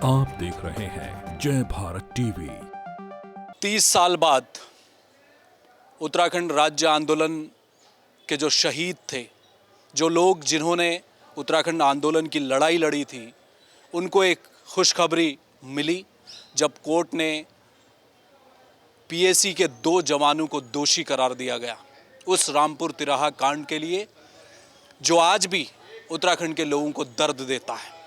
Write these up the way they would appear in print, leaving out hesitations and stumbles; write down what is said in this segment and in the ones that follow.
आप देख रहे हैं जय भारत टीवी। 30 साल बाद उत्तराखंड राज्य आंदोलन के जो शहीद थे, जो लोग जिन्होंने उत्तराखंड आंदोलन की लड़ाई लड़ी थी, उनको एक खुशखबरी मिली जब कोर्ट ने पीएसी के 2 जवानों को दोषी करार दिया गया उस रामपुर तिराहा कांड के लिए, जो आज भी उत्तराखंड के लोगों को दर्द देता है।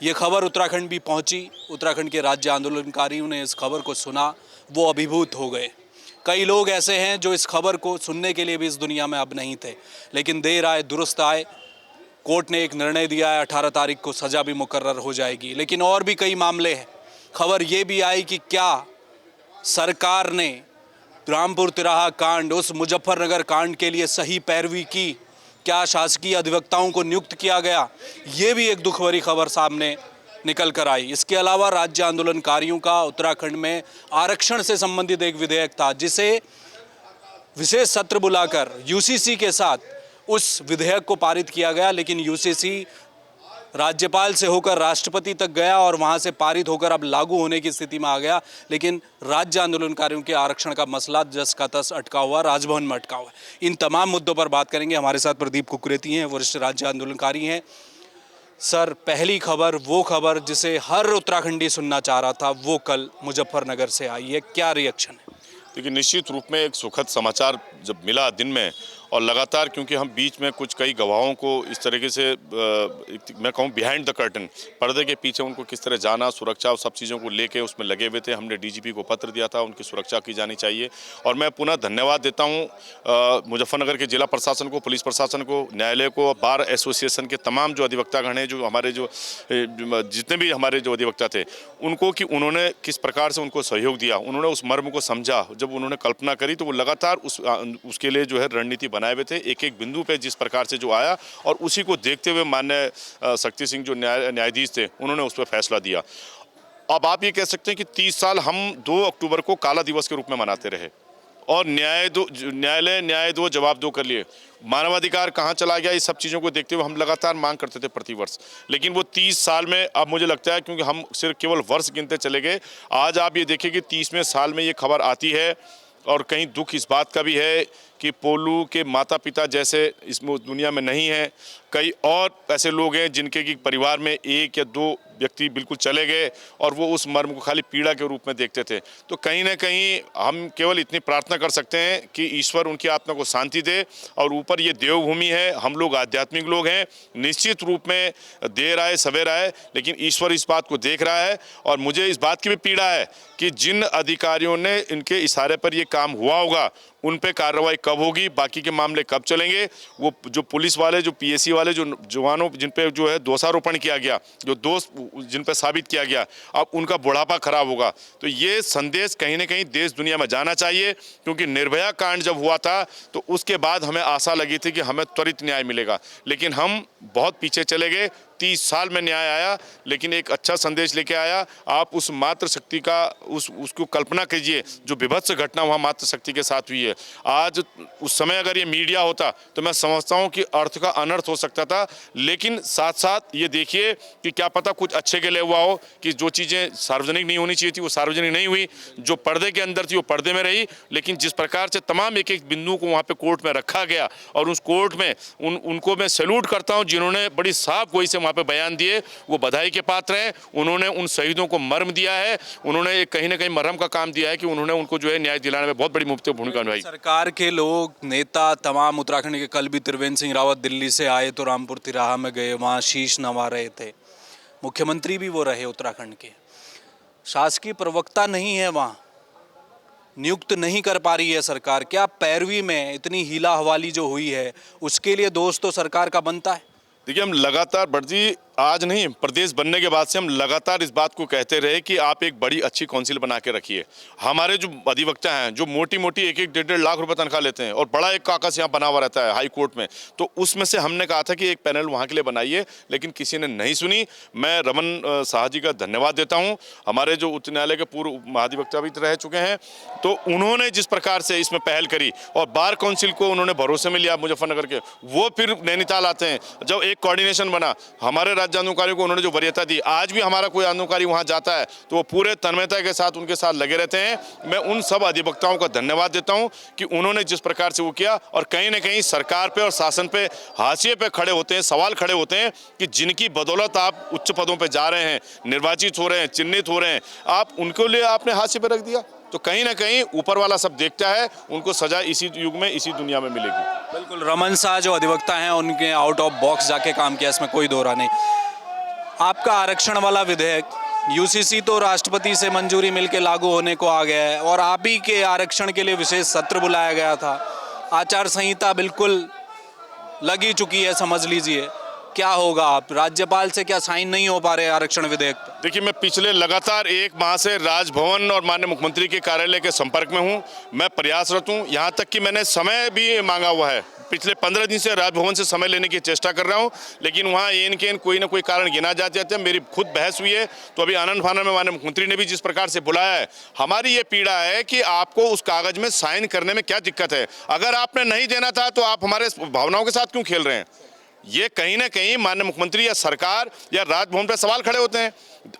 ये खबर उत्तराखंड भी पहुंची। उत्तराखंड के राज्य आंदोलनकारियों ने इस खबर को सुना, वो अभिभूत हो गए। कई लोग ऐसे हैं जो इस खबर को सुनने के लिए भी इस दुनिया में अब नहीं थे, लेकिन देर आए दुरुस्त आए। कोर्ट ने एक निर्णय दिया है, 18 तारीख को सज़ा भी मुकर्रर हो जाएगी। लेकिन और भी कई मामले हैं। खबर ये भी आई कि क्या सरकार ने रामपुर तिराहा कांड, उस मुजफ्फरनगर कांड के लिए सही पैरवी की? क्या शासकीय अधिवक्ताओं को नियुक्त किया गया? ये भी एक दुख भरी खबर सामने निकल कर आई। इसके अलावा राज्य आंदोलनकारियों का उत्तराखंड में आरक्षण से संबंधित एक विधेयक था, जिसे विशेष सत्र बुलाकर यूसीसी के साथ उस विधेयक को पारित किया गया। लेकिन यूसीसी राज्यपाल से होकर राष्ट्रपति तक गया और वहां से पारित होकर अब लागू होने की स्थिति में आ गया। लेकिन राज्य आंदोलनकारियों के आरक्षण का मसला जस का तस अटका हुआ, राजभवन में अटका हुआ है। इन तमाम मुद्दों पर बात करेंगे। हमारे साथ प्रदीप कुकरेती हैं, वरिष्ठ राज्य आंदोलनकारी हैं। सर, पहली खबर, वो खबर जिसे हर उत्तराखंडी सुनना चाह रहा था, वो कल मुजफ्फरनगर से आई है, क्या रिएक्शन है? देखिए, निश्चित रूप में एक सुखद समाचार जब मिला दिन में, और लगातार क्योंकि हम बीच में कुछ कई गवाहों को इस तरीके से मैं कहूँ बिहाइंड द कर्टन, पर्दे के पीछे उनको किस तरह जाना, सुरक्षा और सब चीज़ों को लेके उसमें लगे हुए थे। हमने डीजीपी को पत्र दिया था, उनकी सुरक्षा की जानी चाहिए। और मैं पुनः धन्यवाद देता हूँ मुजफ्फरनगर के जिला प्रशासन को, पुलिस प्रशासन को, न्यायालय को, बार एसोसिएशन के तमाम जो अधिवक्तागण हैं, जो हमारे जो जितने भी हमारे जो अधिवक्ता थे, उनको कि उन्होंने किस प्रकार से उनको सहयोग दिया, उन्होंने उस मर्म को समझा। जब उन्होंने कल्पना करी तो वो लगातार उसके लिए जो है रणनीति बनाए हुए थे, एक एक बिंदु पे जिस प्रकार से जो आया, और उसी को देखते हुए माननीय शक्ति सिंह जो न्यायाधीश थे, उन्होंने उस पर फैसला दिया। अब आप ये कह सकते हैं कि 30 साल हम 2 अक्टूबर को काला दिवस के रूप में मनाते रहे, और न्यायालय न्याय दो जवाब दो कर लिए। मानवाधिकार कहाँ चला गया, इस सब चीज़ों को देखते हुए हम लगातार मांग करते थे प्रतिवर्ष। लेकिन वो 30 साल में अब मुझे लगता है, क्योंकि हम सिर्फ केवल वर्ष गिनते चले गए, आज आप ये देखिए कि 30वें साल में ये खबर आती है। और कहीं दुख इस बात का भी है कि पोलू के माता पिता जैसे इस दुनिया में नहीं हैं। कई और ऐसे लोग हैं जिनके की परिवार में 1 या 2 व्यक्ति बिल्कुल चले गए, और वो उस मर्म को खाली पीड़ा के रूप में देखते थे। तो कहीं ना कहीं हम केवल इतनी प्रार्थना कर सकते हैं कि ईश्वर उनकी आत्मा को शांति दे। और ऊपर ये देवभूमि है, हम लोग आध्यात्मिक लोग हैं, निश्चित रूप में देर आए सवेर आए, लेकिन ईश्वर इस बात को देख रहा है। और मुझे इस बात की भी पीड़ा है कि जिन अधिकारियों ने इनके इशारे पर ये काम हुआ होगा, उन पे कार्रवाई कब होगी, बाकी के मामले कब चलेंगे। वो जो पुलिस वाले, जो पीएसी वाले, जो जवानों जिन पे जो है दोषारोपण किया गया, जो दोष जिन पे साबित किया गया, अब उनका बुढ़ापा खराब होगा। तो ये संदेश कहीं ना कहीं देश दुनिया में जाना चाहिए, क्योंकि निर्भया कांड जब हुआ था तो उसके बाद हमें आशा लगी थी कि हमें त्वरित न्याय मिलेगा, लेकिन हम बहुत पीछे चले गए। 30 साल में न्याय आया, लेकिन एक अच्छा संदेश लेके आया। आप उस मातृशक्ति का उसको कल्पना कीजिए, जो विभत्स घटना वहाँ मातृशक्ति के साथ हुई है। आज उस समय अगर ये मीडिया होता तो मैं समझता हूँ कि अर्थ का अनर्थ हो सकता था। लेकिन साथ साथ ये देखिए कि क्या पता कुछ अच्छे के लिए हुआ हो, कि जो चीज़ें सार्वजनिक नहीं होनी चाहिए थी वो सार्वजनिक नहीं हुई, जो पर्दे के अंदर थी वो पर्दे में रही। लेकिन जिस प्रकार से तमाम एक एक बिंदु को वहाँ पे कोर्ट में रखा गया, और उस कोर्ट में उनको मैं सैल्यूट करता हूँ जिन्होंने बड़ी साफ गोई से वहाँ पे बयान दिए, वो बधाई के पात्र हैं। उन्होंने उन शहीदों को मर्म दिया है, उन्होंने कहीं ना कहीं मरहम का काम दिया है कि उन्होंने उनको जो है न्याय दिलाने में बहुत बड़ी मुफ्त भूमिका निभाई। सरकार के लोग, नेता तमाम उत्तराखंड के, कल भी त्रिवेंद्र सिंह रावत दिल्ली से आए तो रामपुर तिराहा में गए, वहाँ शीश नवा रहे थे। मुख्यमंत्री भी वो रहे उत्तराखंड के। शासकीय प्रवक्ता नहीं है वहाँ, नियुक्त नहीं कर पा रही है सरकार। क्या पैरवी में इतनी हीला हवाली जो हुई है, उसके लिए दोष तो सरकार का बनता है? देखिए, हम लगातार बढ़ती, आज नहीं, प्रदेश बनने के बाद से हम लगातार इस बात को कहते रहे कि आप एक बड़ी अच्छी काउंसिल बना के रखिए। हमारे जो अधिवक्ता हैं, जो मोटी मोटी 1-1, 1.5 लाख रुपए तनख्वाह लेते हैं, और बड़ा एक कागज यहाँ बना हुआ रहता है हाई कोर्ट में, तो उसमें से हमने कहा था कि एक पैनल वहाँ के लिए बनाइए, लेकिन किसी ने नहीं सुनी। मैं रमन शाह जी का धन्यवाद देता हूँ, हमारे जो उच्च न्यायालय के पूर्व महाधिवक्ता भी रह चुके हैं, तो उन्होंने जिस प्रकार से इसमें पहल करी, और बार काउंसिल को उन्होंने भरोसे में लिया मुजफ्फरनगर के, वो फिर नैनीताल आते हैं। जब एक कोऑर्डिनेशन बना, हमारे राज्य आंदोलनकारियों को उन्होंने जो वरीयता दी, आज भी हमारा कोई आंदोलनकारी वहाँ जाता है तो वो पूरे तन्मयता के साथ उनके साथ लगे रहते हैं। मैं उन सब अधिवक्ताओं का धन्यवाद देता हूँ कि उन्होंने जिस प्रकार से वो किया, और कहीं ना कहीं सरकार पे और शासन पे हाशिए पे खड़े होते हैं, सवाल खड़े होते हैं कि जिनकी बदौलत आप उच्च पदों पे जा रहे हैं, निर्वाचित हो रहे हैं, चिन्हित हो रहे हैं, आप उनके लिए आपने हाशिए पे रख दिया, तो कहीं ना कहीं ऊपर वाला सब देखता है, उनको सजा इसी युग में इसी दुनिया में मिलेगी। बिल्कुल, रमन शाह जो अधिवक्ता हैं उनके आउट ऑफ बॉक्स जाके काम किया, इसमें कोई दोहरा नहीं। आपका आरक्षण वाला विधेयक यूसीसी तो राष्ट्रपति से मंजूरी मिलके लागू होने को आ गया है, और आप ही के आरक्षण के लिए विशेष सत्र बुलाया गया था। आचार संहिता बिल्कुल लगी चुकी है, समझ लीजिए। क्या होगा, आप राज्यपाल से क्या साइन नहीं हो पा रहे आरक्षण विधेयक पर? देखिए, मैं पिछले लगातार 1 माह से राजभवन और माननीय मुख्यमंत्री के कार्यालय के संपर्क में हूं। मैं प्रयासरत हूं, यहां तक कि मैंने समय भी मांगा हुआ है। पिछले 15 दिन से राजभवन से समय लेने की चेष्टा कर रहा हूं, लेकिन वहां इनके कोई ना कोई कारण गिना जाते हैं। मेरी खुद बहस हुई है, तो अभी आनंद फानन में माननीय मुख्यमंत्री ने भी जिस प्रकार से बुलाया है, हमारी ये पीड़ा है कि आपको उस कागज में साइन करने में क्या दिक्कत है। अगर आपने नहीं देना था तो आप हमारे भावनाओं के साथ क्यों खेल रहे हैं? ये कहीं ना कहीं माननीय मुख्यमंत्री या सरकार या राजभवन पर सवाल खड़े होते हैं।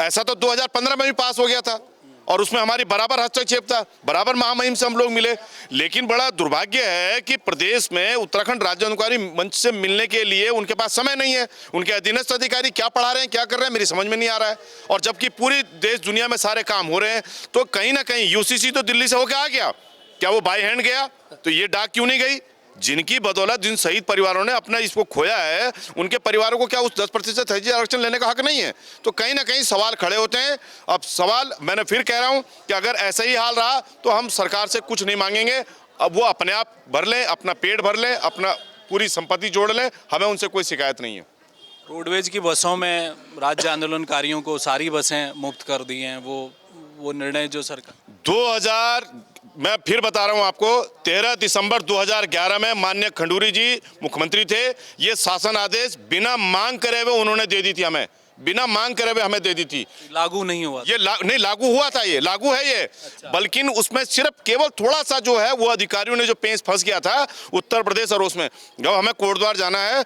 ऐसा तो 2015 में भी पास हो गया था, और उसमें हमारी बराबर हस्तक्षेप था, बराबर महामहिम से हम लोग मिले। लेकिन बड़ा दुर्भाग्य है कि प्रदेश में उत्तराखंड राज्य आंदोलनकारी मंच से मिलने के लिए उनके पास समय नहीं है। उनके अधीनस्थ अधिकारी क्या पढ़ा रहे हैं, क्या कर रहे हैं, मेरी समझ में नहीं आ रहा है। और जबकि पूरी देश दुनिया में सारे काम हो रहे हैं, तो कहीं ना कहीं यूसीसी तो दिल्ली से होकर आ गया, क्या वो बाय हैंड गया? तो ये डाक क्यों नहीं गई? जिनकी बदौलत जिन शहीद परिवारों ने अपना इसको खोया है, उनके परिवारों को क्या उस 10% फर्जी आरक्षण लेने का हक नहीं है? तो कहीं ना कहीं सवाल खड़े होते हैं। अब सवाल मैं फिर कह रहा हूं कि अगर ऐसा ही हाल रहा तो हम सरकार से कुछ नहीं मांगेंगे। अब वो अपने आप भर लें, अपना पेट भर लें, अपना पूरी संपत्ति जोड़ लें, हमें उनसे कोई शिकायत नहीं है। रोडवेज की बसों में राज्य आंदोलनकारियों को सारी बसें मुफ्त कर दी हैं, वो निर्णय जो सरकार मैं फिर बता रहा हूं आपको, 13 दिसंबर 2011 में माननीय खंडूरी जी मुख्यमंत्री थे। ये शासन आदेश बिना मांग करे हुए उन्होंने दे दी थी, हमें बिना मांग करे हुए हमें दे दी थी। लागू नहीं हुआ? ये नहीं लागू हुआ था, ये लागू है ये। अच्छा। बल्कि उसमें सिर्फ केवल थोड़ा सा जो है वो अधिकारियों ने जो पेंच फंस गया था उत्तर प्रदेश, और उसमें जब हमें कोटद्वार जाना है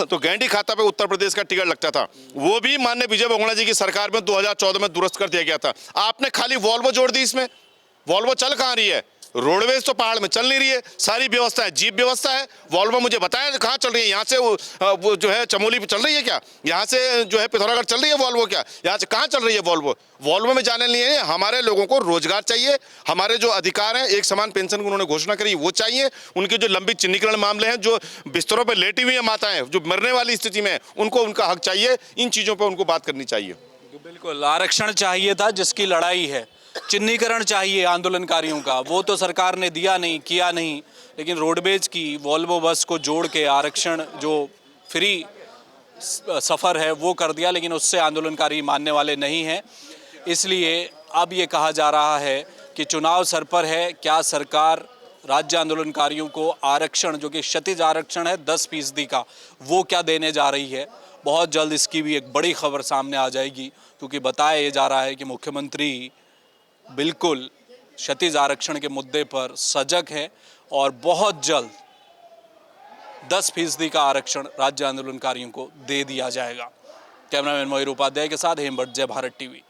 तो गैंडी खाता पे उत्तर प्रदेश का टिकट लगता था, वो भी माननीय विजय बहुगुणा जी की सरकार में 2014 में दुरुस्त कर दिया गया था। आपने खाली वॉल्वो जोड़ दी इसमें। वॉल्वो चल कहाँ रही है? रोडवेज तो पहाड़ में चल नहीं रही है, सारी व्यवस्था है, जीप व्यवस्था है। वॉल्वो मुझे बताएं कहाँ चल रही है? यहाँ से वो जो है चमोली पे चल रही है क्या? यहाँ से जो है पिथौरागढ़ चल रही है वॉल्वो क्या? यहाँ से कहाँ चल रही है वॉल्वो? वॉल्वो में जाने लिए हमारे लोगों को रोजगार चाहिए, हमारे जो अधिकार हैं, एक समान पेंशन की उन्होंने घोषणा करी वो चाहिए, उनके जो लंबित चिन्हीकरण मामले हैं, जो बिस्तरों पर लेटी हुई हैं माताएं जो मरने वाली स्थिति में, उनको उनका हक चाहिए। इन चीज़ों पर उनको बात करनी चाहिए। बिल्कुल, आरक्षण चाहिए था जिसकी लड़ाई है, चिन्हीकरण चाहिए आंदोलनकारियों का, वो तो सरकार ने दिया नहीं, किया नहीं। लेकिन रोडवेज की वॉल्वो बस को जोड़ के आरक्षण जो फ्री सफ़र है वो कर दिया, लेकिन उससे आंदोलनकारी मानने वाले नहीं हैं। इसलिए अब ये कहा जा रहा है कि चुनाव सर पर है, क्या सरकार राज्य आंदोलनकारियों को आरक्षण जो कि क्षतिज आरक्षण है 10% का, वो क्या देने जा रही है। बहुत जल्द इसकी भी एक बड़ी खबर सामने आ जाएगी, क्योंकि बताया ये जा रहा है कि मुख्यमंत्री बिल्कुल क्षतिज आरक्षण के मुद्दे पर सजग है और बहुत जल्द 10% का आरक्षण राज्य आंदोलनकारियों को दे दिया जाएगा। कैमरामैन मोहिर उपाध्याय के साथ हेमभट्ट, जय भारत टीवी।